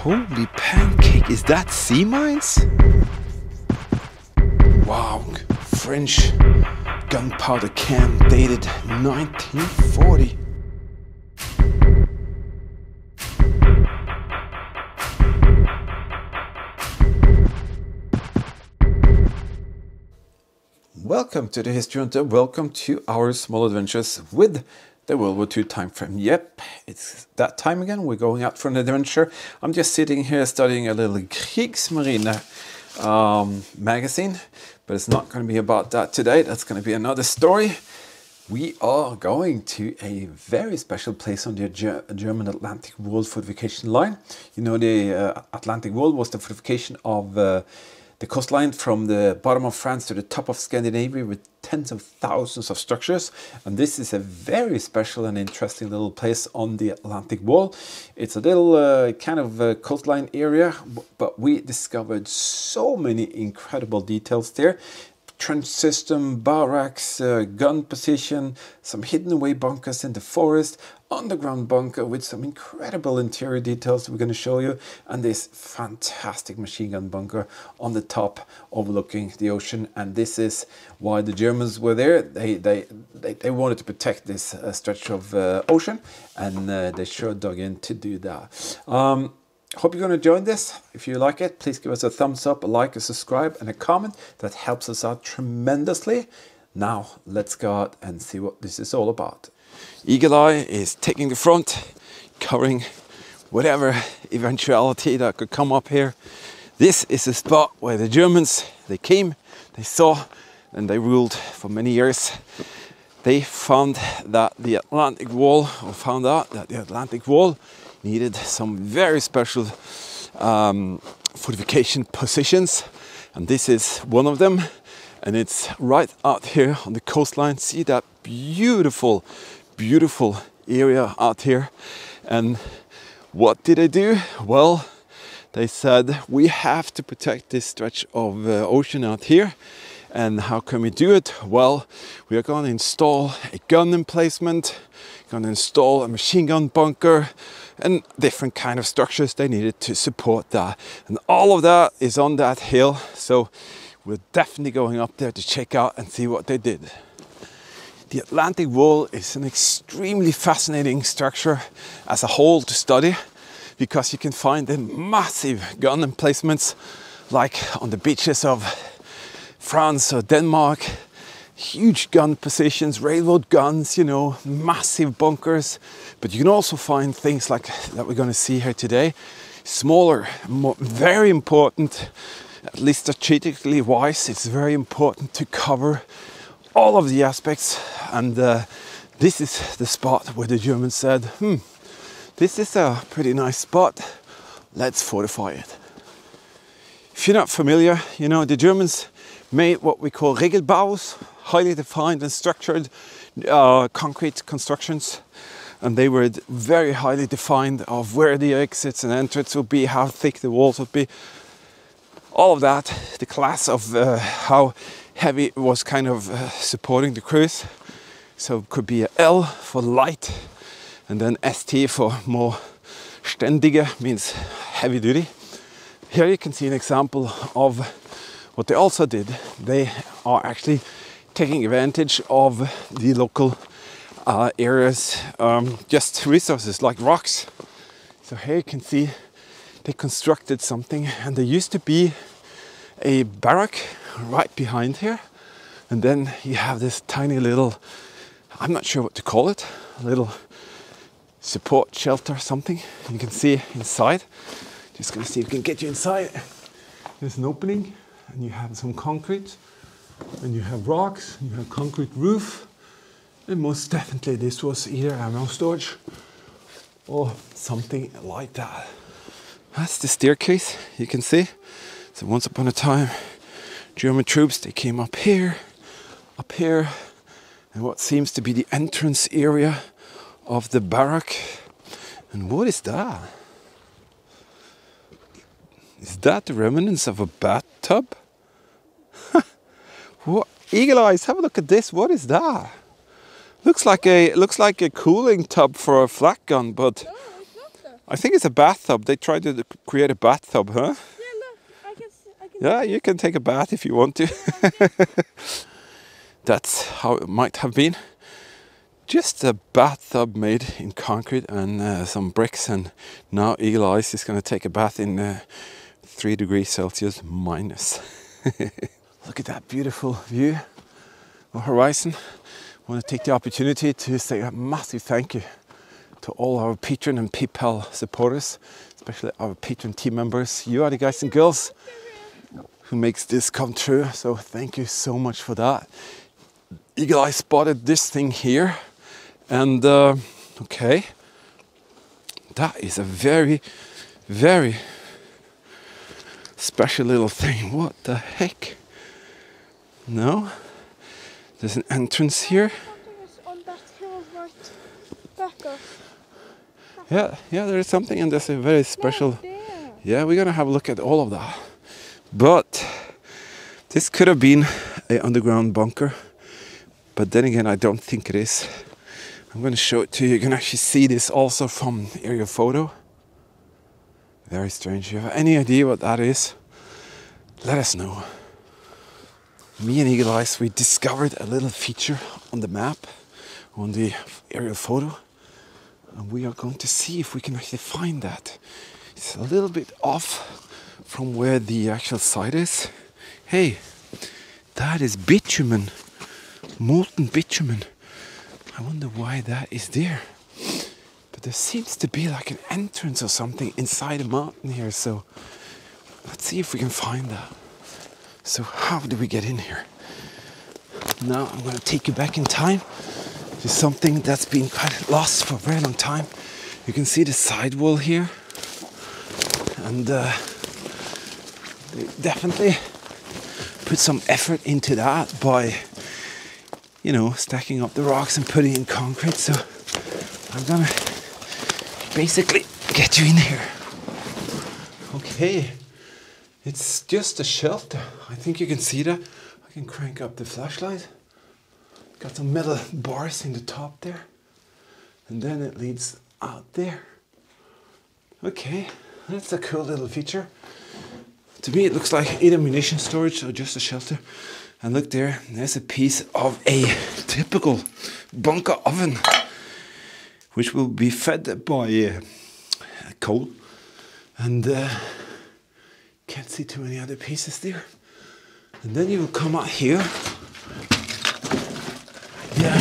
Holy pancake, is that sea mines? Wow, French gunpowder can dated 1940. Welcome to the History Hunter, welcome to our small adventures with the World War II time frame. Yep, it's that time again, we're going out for an adventure. I'm just sitting here studying a little Kriegsmarine magazine, but it's not going to be about that today, that's going to be another story. We are going to a very special place on the German Atlantic Wall fortification line. You know, the Atlantic Wall was the fortification of the coastline from the bottom of France to the top of Scandinavia with tens of thousands of structures. And this is a very special and interesting little place on the Atlantic Wall. It's a little kind of coastline area, but we discovered so many incredible details there. Trench system, barracks, gun position, some hidden away bunkers in the forest, underground bunker with some incredible interior details we're going to show you, and this fantastic machine gun bunker on the top overlooking the ocean. And this is why the Germans were there. They wanted to protect this stretch of ocean, and they sure dug in to do that. Hope you're going to join this. If you like it, please give us a thumbs up, a like, a subscribe, and a comment. That helps us out tremendously. Now, let's go out and see what this is all about. Eagle Eye is taking the front, covering whatever eventuality that could come up here. This is a spot where the Germans, they came, they saw, and they ruled for many years. They found that the Atlantic Wall, or found out that the Atlantic Wall needed some very special fortification positions, and this is one of them, and it's right out here on the coastline. See that beautiful area out here. And what did they do? Well, they said we have to protect this stretch of ocean out here. And how can we do it? Well, we are going to install a gun emplacement, going to install a machine gun bunker, and different kind of structures they needed to support that. And all of that is on that hill, so we're definitely going up there to check out and see what they did. The Atlantic Wall is an extremely fascinating structure as a whole to study, because you can find the massive gun emplacements like on the beaches of France or Denmark. Huge gun positions, railroad guns, you know, massive bunkers. But you can also find things like that we're going to see here today. Smaller, very important, at least strategically wise, it's very important to cover all of the aspects. And this is the spot where the Germans said, this is a pretty nice spot, let's fortify it. If you're not familiar, you know, the Germans made what we call Regelbaus, highly defined and structured concrete constructions, and they were very highly defined of where the exits and entrances would be, how thick the walls would be, all of that. The class of how heavy it was kind of supporting the crews, so it could be a L for light, and then ST for more ständige, means heavy duty. Here you can see an example of what they also did. They are actually taking advantage of the local areas, just resources like rocks. So here you can see they constructed something, and there used to be a barrack right behind here, and then you have this tiny little, I'm not sure what to call it, a little support shelter, something. You can see inside. Just gonna see if we can get you inside. There's an opening, and you have some concrete, and you have rocks, and you have concrete roof, and most definitely this was either ammo storage or something like that. That's the staircase, you can see. So once upon a time, German troops, they came up here, and what seems to be the entrance area of the barrack. And what is that? Is that the remnants of a bathtub? What? Eagle eyes, have a look at this. What is that? Looks like a cooling tub for a flak gun, but no, it's Nokta. I think it's a bathtub. They tried to create a bathtub, huh? Yeah, look, I can Yeah, you can take a bath if you want to. That's how it might have been. Just a bathtub made in concrete and some bricks, and now Eagle Eyes is going to take a bath in 3 degrees Celsius minus. Look at that beautiful view of horizon. I want to take the opportunity to say a massive thank you to all our Patreon and PayPal supporters, especially our Patreon team members. You are the guys and girls who makes this come true, so thank you so much for that. Eagle Eye spotted this thing here, and okay, that is a very, very special little thing. What the heck? No, there's an entrance here. Something is on that hill right back up. Yeah, there is something, and there's a very special. Yeah, we're gonna have a look at all of that. But this could have been an underground bunker, but then again, I don't think it is. I'm going to show it to you. You can actually see this also from aerial photo. Very strange. If you have any idea what that is, let us know. Me and Eagle Eyes, we discovered a little feature on the map, on the aerial photo, and we are going to see if we can actually find that. It's a little bit off from where the actual site is. Hey, that is bitumen, molten bitumen. I wonder why that is there. But there seems to be like an entrance or something inside a mountain here, so let's see if we can find that. So how do we get in here? Now I'm going to take you back in time to something that's been quite lost for a very long time. You can see the sidewall here, and they definitely put some effort into that by, you know, stacking up the rocks and putting in concrete. So I'm gonna basically get you in here. Okay, it's just a shelter. I think you can see that. I can crank up the flashlight. Got some metal bars in the top there, and then it leads out there. Okay, that's a cool little feature. To me, it looks like either munition storage or just a shelter. And look there, there's a piece of a typical bunker oven, which will be fed by coal. And can't see too many other pieces there. And then you will come out here. Yeah,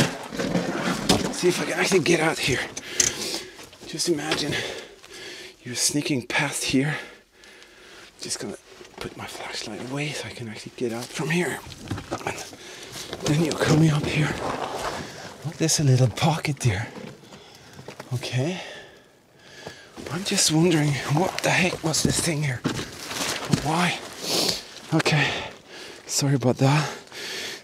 see if I can actually get out here. Just imagine you're sneaking past here. Just gonna put my flashlight away so I can actually get out from here. And then you're coming up here. Look, there's a little pocket there. Okay. I'm just wondering, what the heck was this thing here? Why? Okay. Sorry about that.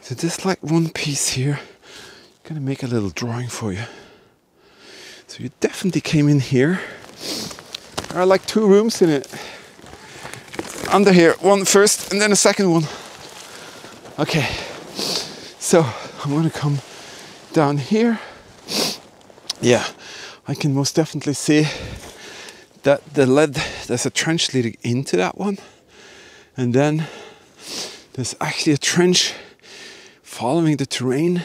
So there's like one piece here. I'm gonna make a little drawing for you. So you definitely came in here. There are like 2 rooms in it. Under here, one first and then a second one. Okay, so I'm gonna come down here. Yeah, I can most definitely see that the lead, there's a trench leading into that one. And then there's actually a trench following the terrain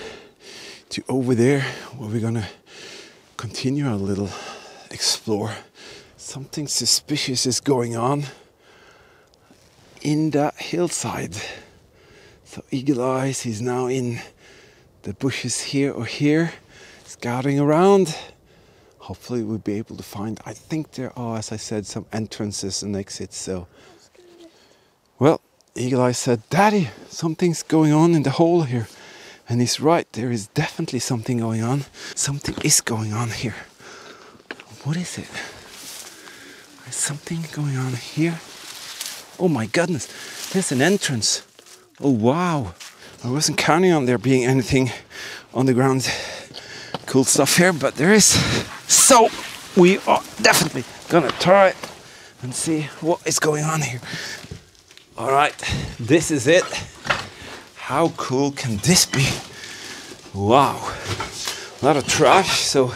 to over there, where we're gonna continue our little explore. Something suspicious is going on in that hillside. So Eagle Eyes is now in the bushes here or here, scouting around. Hopefully we'll be able to find, I think there are, as I said, some entrances and exits. So, well, Eagle Eye said, "Daddy, something's going on in the hole here." And he's right, there is definitely something going on. Something is going on here. What is it? There's something going on here. Oh my goodness, there's an entrance. Oh wow, I wasn't counting on there being anything on the ground. Cool stuff here, but there is. So we are definitely gonna try and see what is going on here. All right, this is it. How cool can this be? Wow, a lot of trash, so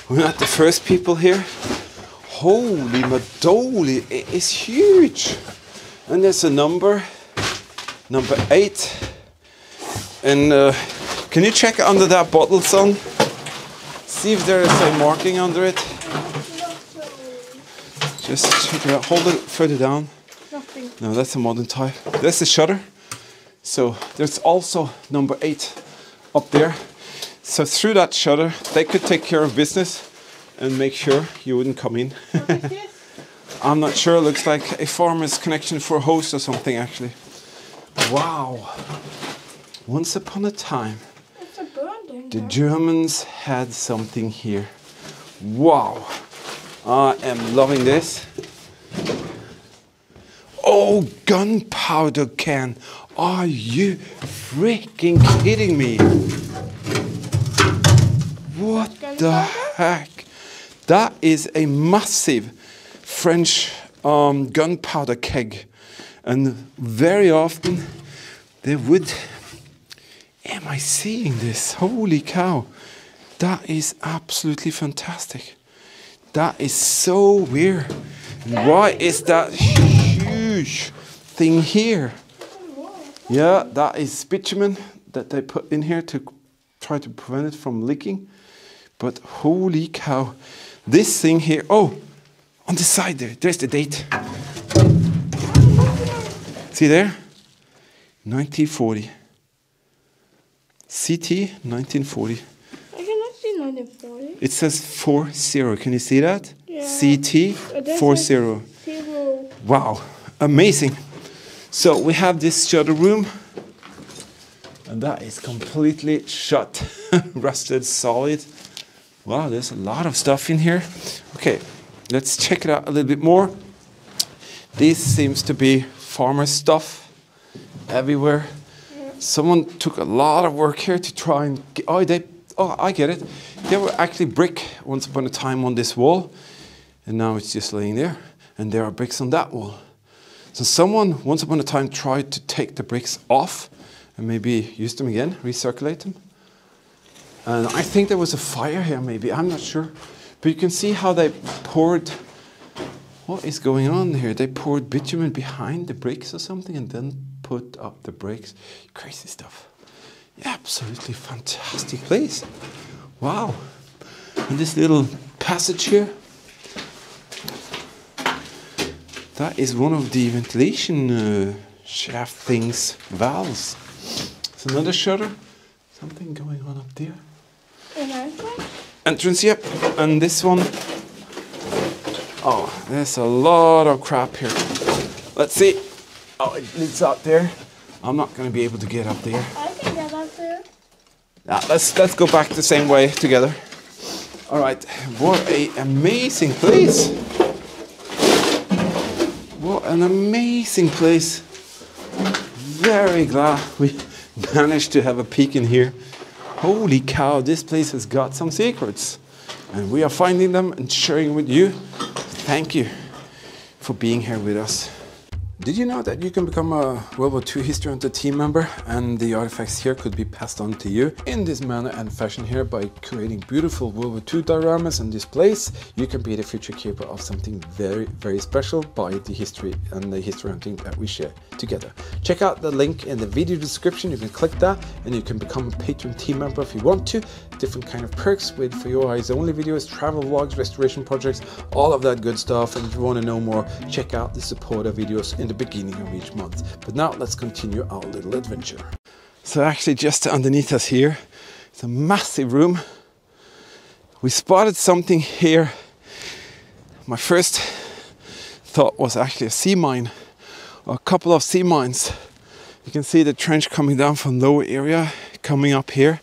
we're not the first people here. Holy madoli, it is huge. And there's a number 8. And can you check under that bottle, son? See if there is a marking under it. Just check it out. Hold it further down. Nothing. No, that's a modern type. That's the shutter. So there's also number 8 up there. So through that shutter, they could take care of business and make sure you wouldn't come in. I'm not sure. It looks like a farmer's connection for a hose or something, actually. Wow. Once upon a time, the Germans had something here. Wow. I am loving this. Oh, gunpowder can. Are you freaking kidding me? What the heck? That is a massive French gunpowder keg. And very often they would... Am I seeing this? Holy cow. That is absolutely fantastic. That is so weird. And why is that huge thing here? Yeah, that is bitumen that they put in here to try to prevent it from leaking. But holy cow. This thing here, oh, on the side there, there's the date. See there? 1940. CT 1940. I cannot see 1940. It says 40. Can you see that? Yeah. CT 40. Zero. Wow, amazing. So we have this shutter room, and that is completely shut, rusted solid. Wow, there's a lot of stuff in here. Okay, let's check it out a little bit more. This seems to be farmer stuff everywhere. Someone took a lot of work here to try and get, I get it. There were actually brick once upon a time on this wall, and now it's just laying there. And there are bricks on that wall. So someone once upon a time tried to take the bricks off and maybe use them again, recirculate them. And I think there was a fire here maybe, I'm not sure. But you can see how they poured, what is going on here? They poured bitumen behind the bricks or something and then put up the bricks. Crazy stuff. Absolutely fantastic place. Wow. And this little passage here, that is one of the ventilation shaft things, valves. It's another shutter. Something going on up there. An entrance? Entrance, yep. And this one, oh, there's a lot of crap here. Let's see. Oh, it leads out there. I'm not going to be able to get up there. I can get up there. Let's go back the same way together. All right. What an amazing place. What an amazing place. Very glad we managed to have a peek in here. Holy cow, this place has got some secrets. And we are finding them and sharing with you. Thank you for being here with us. Did you know that you can become a World War II History Hunter team member and the artifacts here could be passed on to you in this manner and fashion here by creating beautiful World War II dioramas and displays? You can be the future keeper of something very, very special by the history and the history hunting that we share together. Check out the link in the video description. You can click that and you can become a Patreon team member if you want to. Different kind of perks with for your eyes only videos, travel vlogs, restoration projects, all of that good stuff. And if you want to know more, check out the supporter videos in the beginning of each month. But now let's continue our little adventure. So actually just underneath us here, it's a massive room. We spotted something here. My first thought was actually a sea mine, or a couple of sea mines. You can see the trench coming down from lower area, coming up here.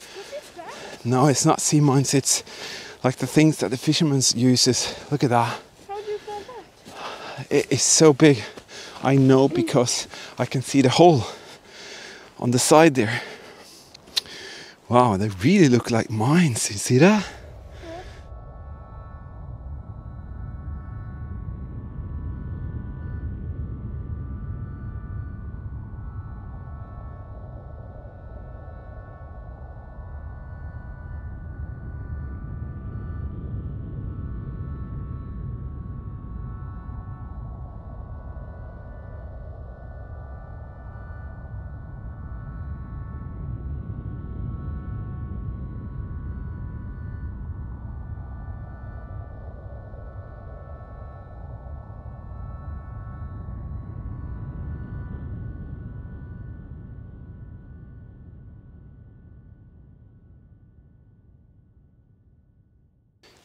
No, it's not sea mines, it's like the things that the fishermen uses. Look at that. How do you find that? It is so big. I know because I can see the hole on the side there. Wow, they really look like mines. You see that?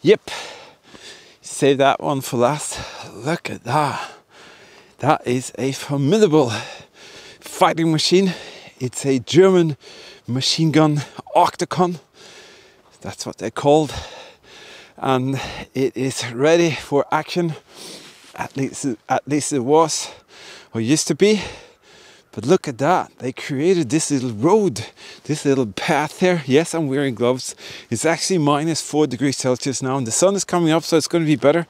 Yep, save that one for last. Look at that. That is a formidable fighting machine. It's a German machine gun octagon. That's what they're called. And it is ready for action. At least it was, or used to be. But look at that. They created this little road, this little path there. Yes, I'm wearing gloves. It's actually -4 degrees Celsius now, and the sun is coming up, so it's going to be better.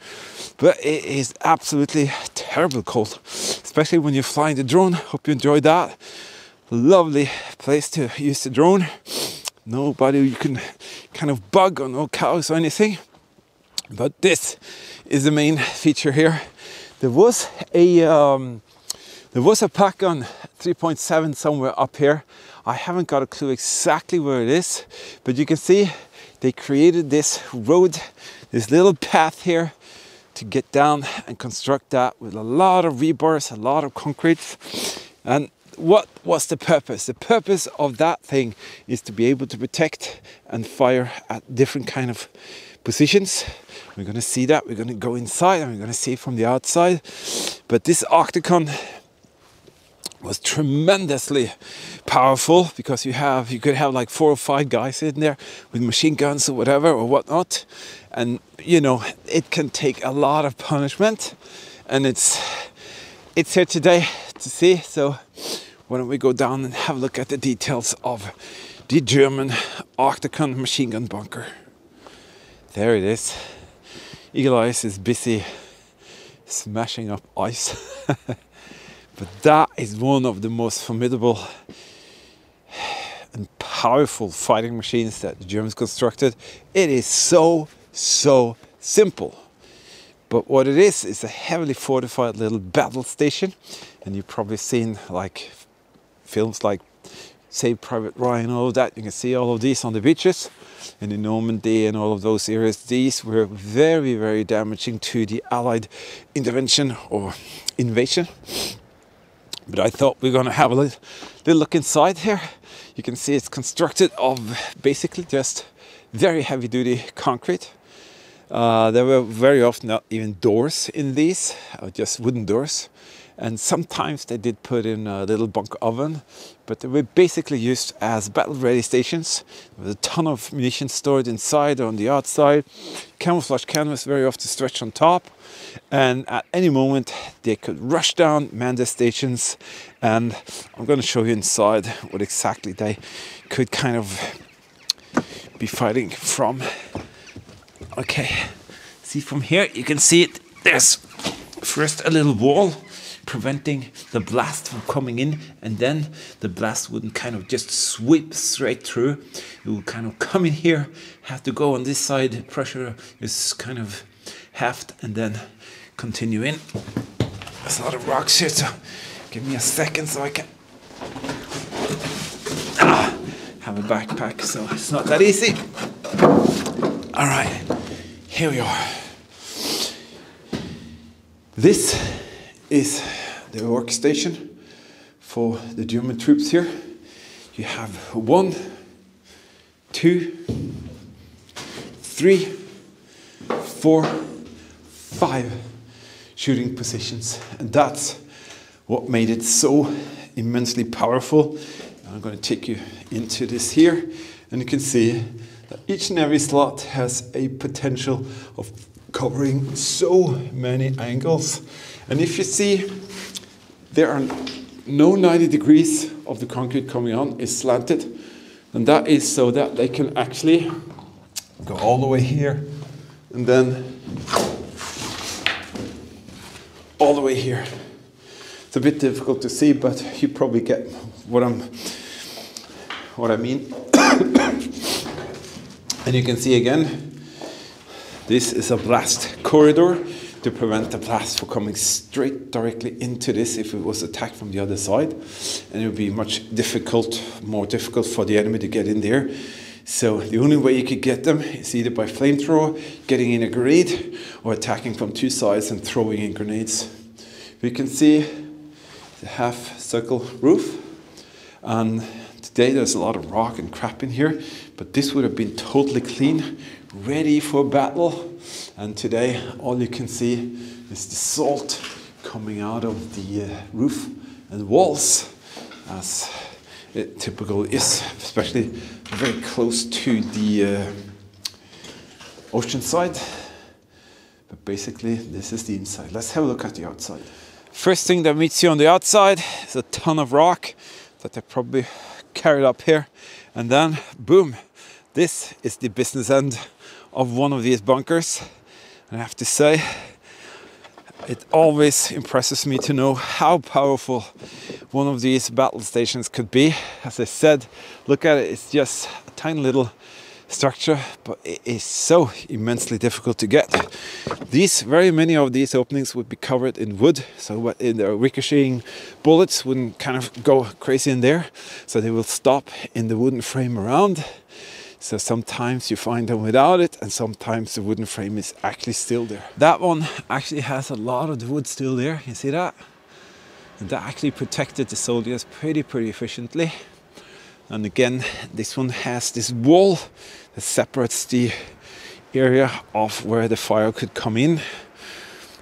But it is absolutely terrible cold, especially when you're flying the drone. Hope you enjoyed that. Lovely place to use the drone. Nobody you can kind of bug, or no cows or anything. But this is the main feature here. There was a pack on 3.7 somewhere up here. I haven't got a clue exactly where it is, but you can see they created this road, this little path here to get down and construct that with a lot of rebars, a lot of concrete. And what was the purpose? The purpose of that thing is to be able to protect and fire at different kind of positions. We're going to see that. We're going to go inside and we're going to see it from the outside. But this octagon was tremendously powerful because you could have like 4 or 5 guys in there with machine guns or whatever or whatnot, and you know it can take a lot of punishment, and it's here today to see. So why don't we go down and have a look at the details of the German octagon machine gun bunker. There it is. Eagle Eyes is busy smashing up ice. But that is one of the most formidable and powerful fighting machines that the Germans constructed. It is so simple. But what it is a heavily fortified little battle station. And you've probably seen like films like Save Private Ryan, all of that. You can see all of these on the beaches in the Normandy and all of those areas. These were very damaging to the Allied intervention or invasion. But I thought we were going to have a little look inside here. You can see it's constructed of basically just very heavy duty concrete. There were very often not even doors in these, just wooden doors. And sometimes they did put in a little bunker oven, but they were basically used as battle-ready stations. There was a ton of munitions stored inside or on the outside. Camouflage canvas very often stretched on top. And at any moment, they could rush down, man their stations. And I'm going to show you inside what exactly they could kind of be fighting from. Okay, see from here, you can see it. There's first a little wall preventing the blast from coming in, and then the blast wouldn't kind of just sweep straight through. It would kind of come in here, have to go on this side, pressure is kind of halved, and then continue in. There's a lot of rocks here, so give me a second so I can have a backpack, so it's not that easy. All right, here we are. This is the workstation for the German troops here. You have 1, 2, 3, 4, 5 shooting positions, and that's what made it so immensely powerful. I'm going to take you into this here, and you can see that each and every slot has a potential of covering so many angles. And if you see, there are no 90 degrees of the concrete coming on, is slanted, and that is so that they can actually go all the way here and then all the way here. It's a bit difficult to see, but you probably get what I mean. And you can see again, this is a blast corridor to prevent the blast from coming straight directly into this if it was attacked from the other side. And it would be more difficult for the enemy to get in there. So the only way you could get them is either by flamethrower, getting in a grenade, or attacking from 2 sides and throwing in grenades. We can see the half circle roof, and Today there's a lot of rock and crap in here, but this would have been totally clean, ready for battle. And today all you can see is the salt coming out of the roof and walls, as it typically is, especially very close to the ocean side. But basically this is the inside. Let's have a look at the outside. First thing that meets you on the outside is a ton of rock that they probably carried up here, and then boom, this is the business end of one of these bunkers. And I have to say, it always impresses me to know how powerful one of these battle stations could be. As I said, look at it, it's just a tiny little structure, but it is so immensely difficult to get. Very many of these openings would be covered in wood, so in the ricocheting bullets wouldn't kind of go crazy in there, so they will stop in the wooden frame around. So sometimes you find them without it, and sometimes the wooden frame is actually still there. That one actually has a lot of the wood still there, you see that? And that actually protected the soldiers pretty efficiently. And again, this one has this wall that separates the area of where the fire could come in.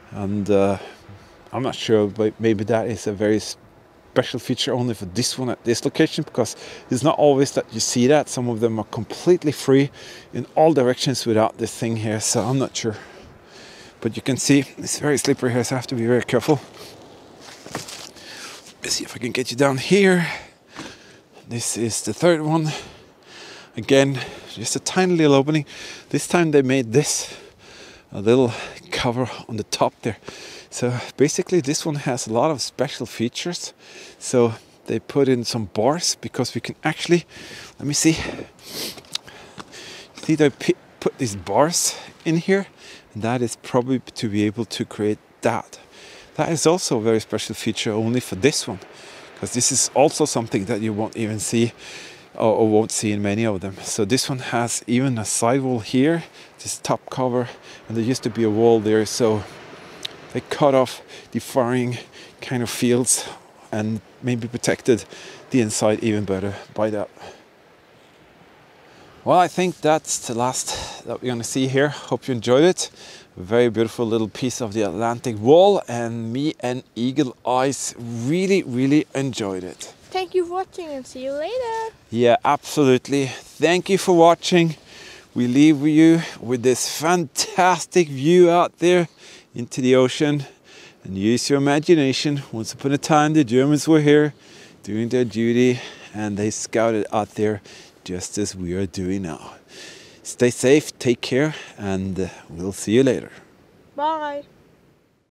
And I'm not sure, but maybe that is a very special feature only for this one at this location, because it's not always that you see that. Some of them are completely free in all directions without this thing here, so I'm not sure. But you can see it's very slippery here, so I have to be very careful. Let's see if I can get you down here. This is the third one. Again, just a tiny little opening. This time they made this a little cover on the top there. So basically this one has a lot of special features. So they put in some bars, because we can actually, let me see. See, they put these bars in here, and that is probably to be able to create that. That is also a very special feature only for this one, because this is also something that you won't even see or won't see in many of them. So this one has even a sidewall here, this top cover, and there used to be a wall there, so they cut off the firing kind of fields and maybe protected the inside even better by that. Well, I think that's the last that we're going to see here. Hope you enjoyed it. A very beautiful little piece of the Atlantic wall, and me and Eagle Eyes really enjoyed it. Thank you for watching, and see you later. Yeah, absolutely. Thank you for watching. We leave you with this fantastic view out there into the ocean, and use your imagination. Once upon a time the Germans were here doing their duty, and they scouted out there just as we are doing now. Stay safe, take care, and we'll see you later. Bye.